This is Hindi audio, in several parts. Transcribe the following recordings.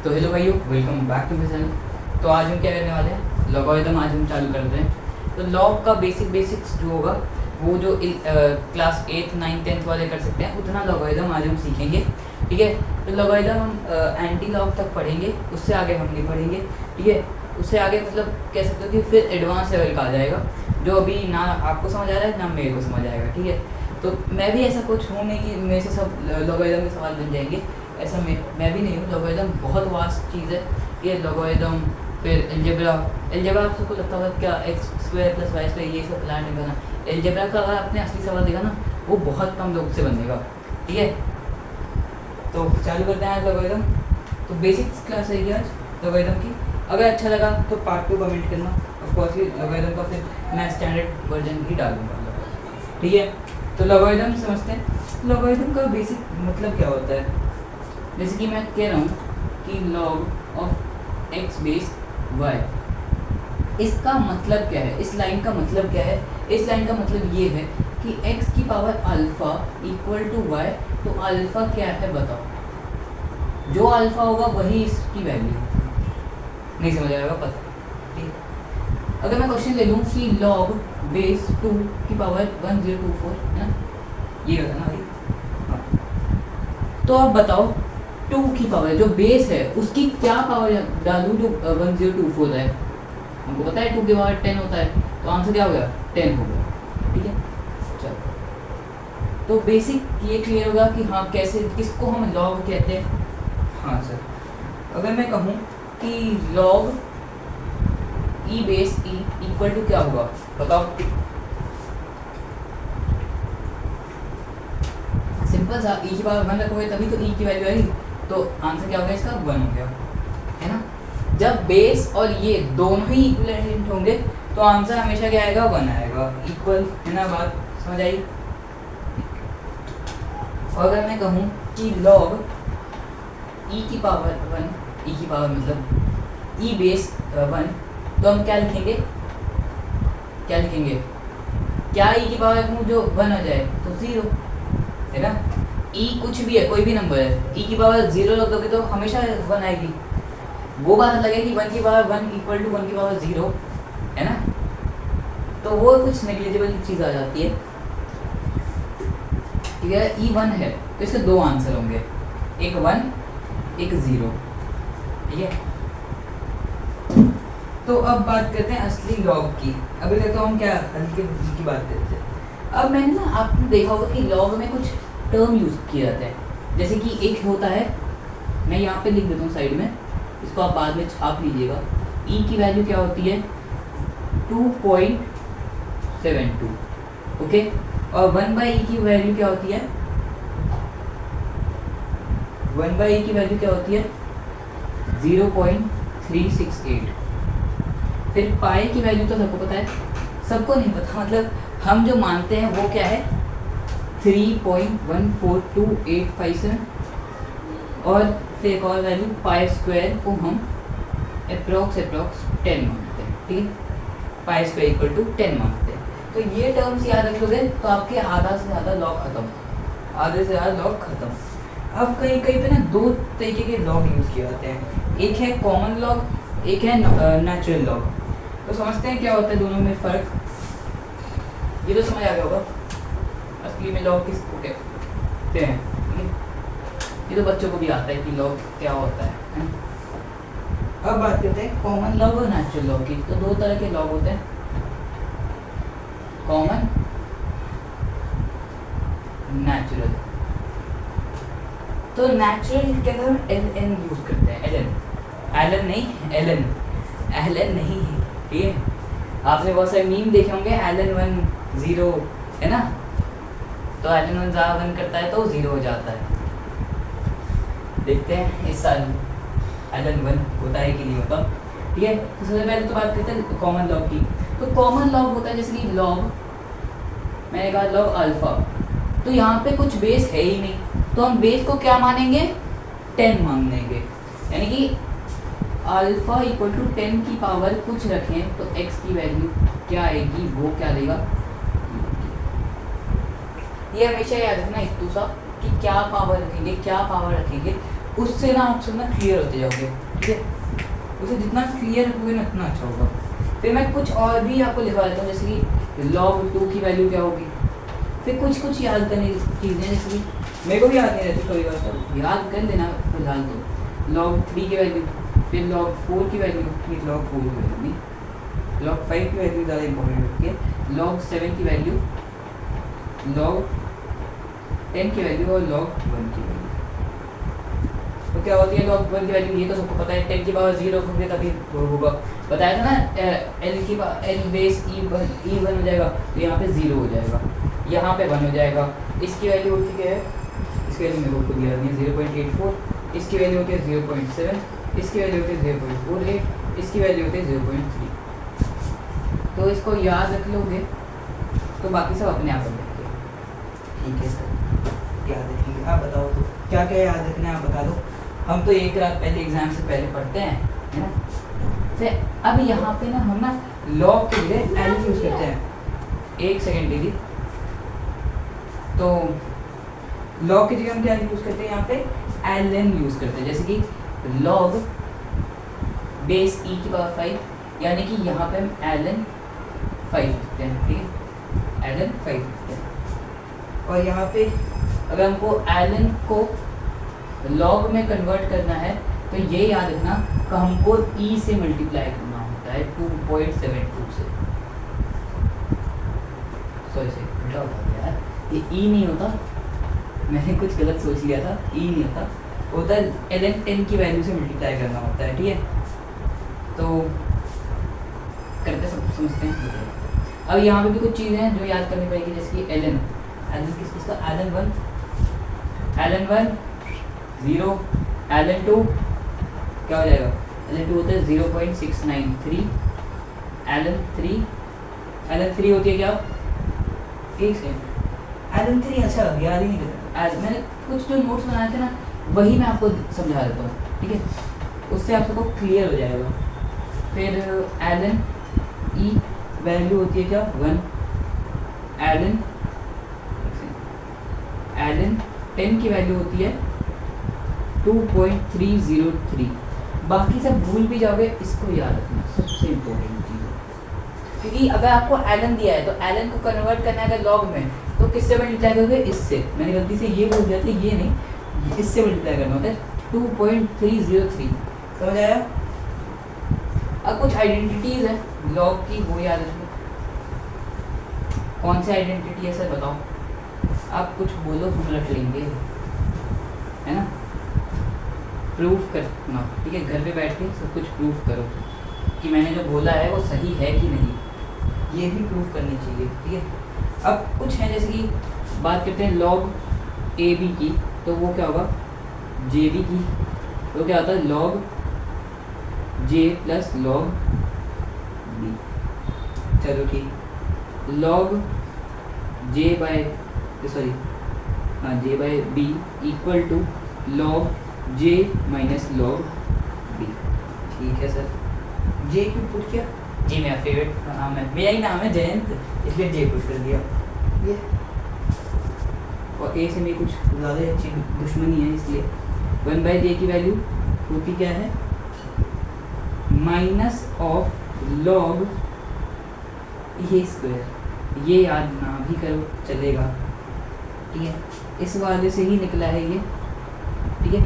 तो हेलो भाइयों, welcome back to my channel. तो आज हम क्या करने वाले हैं, लॉगरिथम आज हम चालू करते हैं। तो लॉग का बेसिक्स जो होगा वो जो क्लास 8, 9, 10 वाले कर सकते हैं उतना लॉगरिथम आज हम सीखेंगे। ठीक है, तो लॉगरिथम हम एंटी लॉग तक पढ़ेंगे, उससे आगे हम नहीं पढ़ेंगे। ठीक है, उससे आगे मतलब कह सकते हो कि फिर एडवांस लेवल का आ जाएगा, जो अभी ना आपको समझ आ रहा है ना मेरे को समझ आएगा। ठीक है, तो मैं भी ऐसा कुछ हूँ नहीं कि मेरे से सब लॉगरिथम के सवाल बन जाएंगे, ऐसा मैं भी नहीं हूँ। लॉगरिथम बहुत वास्ट चीज़ है। ये लॉगरिथम फिर एलजेब्रा आप सबको लगता होगा क्या x² + y² ये सब प्लान नहीं बना। एलजेब्रा का अगर आपने असली सवाल देखा ना, वो बहुत कम लोग से बनेगा। ठीक है, तो चालू करते हैं आज लॉगरिथम। तो बेसिक्स क्लास है ये आज लॉगरिथम की। अगर अच्छा लगा तो पार्ट 2 कमेंट करना। ऑफकोर्स ये लॉगरिथम का फिर मैं स्टैंडर्ड वर्जन ही डालूंगा। ठीक है, तो लॉगरिथम समझते हैं। लॉगरिथम का बेसिक मतलब क्या होता है। जैसे कि मैं कह रहा हूँ कि log of x base y, इसका मतलब क्या है, इस लाइन का मतलब क्या है। इस लाइन का मतलब ये है कि x की power alpha equal to y, तो अल्फ़ा क्या है बताओ। जो अल्फ़ा होगा वही इसकी वैल्यू। नहीं समझ आएगा पता। ठीक, अगर मैं क्वेश्चन ले लूँ कि log बेस 2 की पावर 1024 है ना, ये होता ना भाई। हाँ, तो अब बताओ 2 की पावर जो बेस है उसकी क्या पावर डालूँ जो 1024 है। हमको पता है 2 की पावर 10 होता है, तो आंसर क्या हो गया, 10 हो गया। ठीक है, चलो तो बेसिक ये क्लियर होगा कि हाँ कैसे किसको हम लॉग कहते हैं। हाँ सर, अगर मैं कहूँ कि log e base e equal to क्या होगा बताओ। सिंपल सा, ई की पावर 1 रखोगे तभी तो ई की वैल्यू आएगी, तो आंसर क्या होगा इसका 1 हो गया, है ना। जब बेस और ये दोनों ही इक्विवेलेंट होंगे तो आंसर हमेशा क्या आएगा, 1 आएगा, इक्वल, है ना। बात समझ आई। और अगर मैं कहूँ कि लॉग ई की पावर 1, ई की पावर मतलब ई बेस 1, तो हम क्या लिखेंगे, क्या ई की पावर रखूँ जो 1 हो जाए, तो 0, है ना। ई कुछ भी है, कोई भी नंबर है, ई की पावर 0 रख दोगे तो हमेशा 1 आएगी। वो बात अलग है कि 1 की पावर 1 इक्वल टू 1 की पावर 0, है ना, तो वो कुछ नेग्लिजिबल चीज़ आ जाती है। ठीक है, ई 1 है तो इसके 2 आंसर होंगे, एक 1 एक 0। ठीक है, तो अब बात करते हैं असली लॉग की। अभी तक तो हम क्या हल्की की बात करते हैं। अब मैंने ना आपने देखा होगा कि लॉग में कुछ टर्म यूज़ किए जाते हैं। जैसे कि एक होता है, मैं यहाँ पे लिख देता हूँ साइड में, इसको आप बाद में छाप लीजिएगा। ई की वैल्यू क्या होती है 2.72, ओके। और 1/e की वैल्यू क्या होती है, 1/e की वैल्यू क्या होती है 0.368। फिर पाई की वैल्यू तो सबको पता है, सबको नहीं पता, मतलब हम जो मानते हैं वो क्या है 3.142857। और फिर एक और वैल्यू π² को हम अप्रॉक्स 10 मानते हैं। ठीक है, π² इक्वल टू 10 मानते हैं। तो ये टर्म्स याद रख लोगे तो आपके आधा से ज़्यादा लॉग खत्म, अब कहीं पे ना 2 तरीके के लॉग यूज़ किए जाते हैं, एक है कॉमन लॉग, एक है नेचुरल लॉग। तो समझते हैं क्या होता है दोनों में फ़र्क। ये तो समझ आ गया होगा असली में लॉग किसको कहते हैं। ये तो बच्चों को भी आता है कि लॉग क्या होता है। अब बात करते हैं कॉमन लॉग और नेचुरल लॉग की। तो 2 तरह के लॉग होते हैं, कॉमन, नेचुरल। तो नेचुरल के अंदर हम ln यूज़ करते हैं, ln नहीं, ठीक है। आपने बहुत सारे मीम देखे होंगे, ln 1 0, है ना, तो ln 1 ज़्यादा 1 करता है तो 0 हो जाता है। देखते हैं इस साल ln 1 होता है कि नहीं होता। ठीक है, तो सबसे पहले तो बात करते हैं कॉमन लॉग की। तो कॉमन लॉग होता है जैसे कि लॉग, मैंने कहा लॉग अल्फ़ा, तो यहाँ पे कुछ बेस है ही नहीं, तो हम बेस को क्या मानेंगे 10 मान लेंगे, यानी कि अल्फ़ा इक्वल टू 10 की पावर कुछ रखें तो x की वैल्यू क्या आएगी, वो क्या देगा। ये हमेशा याद रखना इतना सा कि क्या पावर रखेंगे उससे ना आप सब ना क्लियर होते जाओगे, ठीक है। उसे जितना क्लियर होगे ना उतना अच्छा होगा। फिर मैं कुछ और भी आपको लिखवा देता हूँ, जैसे कि log 2 की वैल्यू क्या होगी। फिर कुछ याद करने की चीज़ें, जैसे कि मेरे को भी याद नहीं रहती कभी बार, तो याद कर लेना फिलहाल। तो log 3 की वैल्यू, फिर log 4 की वैल्यू, फिर log 4 की वैल्यू नहीं, log 5 की वैल्यू ज़्यादा इंपॉर्टेंट होती है, log 7 की वैल्यू, log 10 की वैल्यू और log 1 की वैल्यू। तो क्या होती है log 1 की वैल्यू, ये तो सबको पता है, 10 की पावर 0 होगी तभी वो होगा, बताया था ना। l की l बेस e1 हो जाएगा, तो यहाँ पे 0 हो जाएगा, यहाँ पे 1 हो जाएगा। इसकी वैल्यू होती क्या है, इसकी वैल्यू मेरे को खुद याद नहीं है, 0.84। इसकी वैल्यू होती है 0.7, इसकी वैल्यू होती है 0.48, इसकी वैल्यू होती है 0.3। तो इसको याद रख लोगे तो बाकी सब अपने आप बन जाएंगे, ठीक है सर। याद रखिए, आप बताओ तो क्या क्या याद रखना है, आप बता दो। हम तो एक रात पहले एग्जाम से पहले पढ़ते हैं, है ना। फिर अब यहाँ पे ना हम ना लॉग के लिए एल यूज़ करते हैं। एक सेकेंड दीदी, तो लॉग की जगह हम क्या यूज़ करते हैं, यहाँ पे एल एन यूज़ करते हैं। जैसे कि लॉग बेस ई की पावर 5, यानी कि यहाँ पे हम एल एन 5 लिखते हैं, ठीक है, एल एन 5 लिखते हैं। और यहाँ पे अगर हमको एल एन को लॉग में कन्वर्ट करना है तो ये याद रखना कि हमको ई से मल्टीप्लाई करना होता है 2.72 से। सॉरी से उल्टा होता है यार, ये ई नहीं होता, मैंने कुछ गलत सोच लिया था, ई नहीं होता है ln 10 की वैल्यू से मल्टीप्लाई करना होता है, ठीक है। तो करते सब समझते हैं। अब यहाँ पे भी कुछ चीज़ें हैं जो याद करनी पड़ेगी, जैसे कि ln किसका, ln 1 0, ln 2 क्या हो जाएगा, ln 2 होता है 0.693, ln 3 होती है क्या, एक सेकेंड, ln 3 अच्छा याद ही नहीं करता, मैंने कुछ जो नोट्स बनाए थे ना वही मैं आपको समझा देता हूँ, ठीक है, उससे आप सबको क्लियर हो जाएगा। फिर ln e वैल्यू होती है क्या 1, ln 10 की वैल्यू होती है 2.303। बाकी सब भूल भी जाओगे, इसको याद रखना सबसे इम्पोर्टेंट चीज़ है, क्योंकि अगर आपको एलन दिया है तो एलन को कन्वर्ट करना है अगर लॉग में तो किससे मल्टीप्लाई करोगे, इससे। मैंने गलती से ये बोल दिया था, ये नहीं, इससे मल्टीप्लाई करना होता है 2.303, समझ आया। अब कुछ आइडेंटिटीज़ है लॉग की, वो याद रखो। कौन सी आइडेंटिटी है सर बताओ, आप कुछ बोलो हम रख लेंगे, है ना। प्रूफ करना, ठीक है, घर पे बैठ के सब कुछ प्रूफ करो कि मैंने जो बोला है वो सही है कि नहीं, ये भी प्रूफ करनी चाहिए, ठीक है। अब कुछ है, जैसे कि बात करते हैं लॉग ए बी की, तो वो क्या होगा जे बी की, तो क्या होता है log j plus log b. चलो ठीक, log j by b equal to log j minus log b, ठीक है सर। जे क्यों पुट किया, जे मेरा फेवरेट नाम है, मेरा ही नाम है जयंत, इसलिए जे पुट कर दिया ये। और ए से मेरी कुछ ज़्यादा अच्छी दुश्मनी है, इसलिए 1/j की वैल्यू होती क्या है, माइनस ऑफ लॉग ये स्क्वायर। ये याद ना भी करो चलेगा, ठीक है, इस वाले से ही निकला है ये, ठीक है,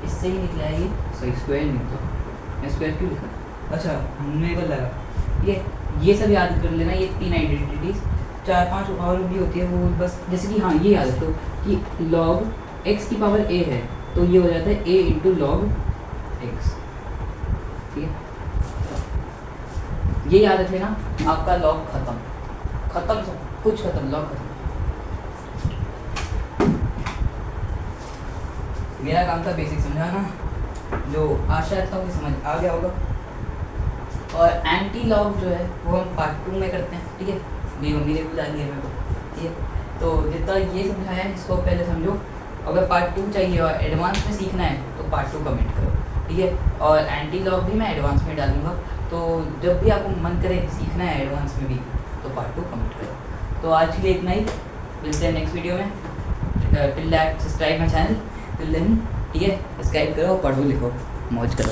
इससे ही निकला है ये, सॉरी स्क्वायर नहीं तो मैं स्क्वायर क्यों लिखा, अच्छा मेरे को लगा, ठीक है। ये सब याद कर लेना, ये 3 आइडेंटिटीज, 4-5 और भी होती है वो बस, जैसे कि हाँ ये याद रखो कि log x की पावर a है तो ये हो जाता है a इंटू लॉग x, ठीक है। ये याद रख लेना, आपका लॉग खत्म सब कुछ खत्म, लॉग खत्म। मेरा काम था बेसिक समझाना, जो आशा रखता हूँ कि समझ आ गया होगा। और एंटी लॉग जो है वो हम पार्ट 2 में करते हैं, ठीक है, मेरी मम्मी ने बुला दिया मेरे को, ठीक है। तो जितना ये समझाया है इसको पहले समझो, अगर पार्ट 2 चाहिए और एडवांस में सीखना है तो पार्ट 2 कमेंट करो, ठीक है। और एंटी लॉग भी मैं एडवांस में डालूंगा, तो जब भी आपको मन करे सीखना है एडवांस में भी तो पार्ट 2 कमेंट करो। तो आज के लिए इतना ही, मिलते हैं नेक्स्ट वीडियो में। Till that subscribe my channel, till then ठीक है, सब्सक्राइब करो, पढ़ो लिखो, मौज करो।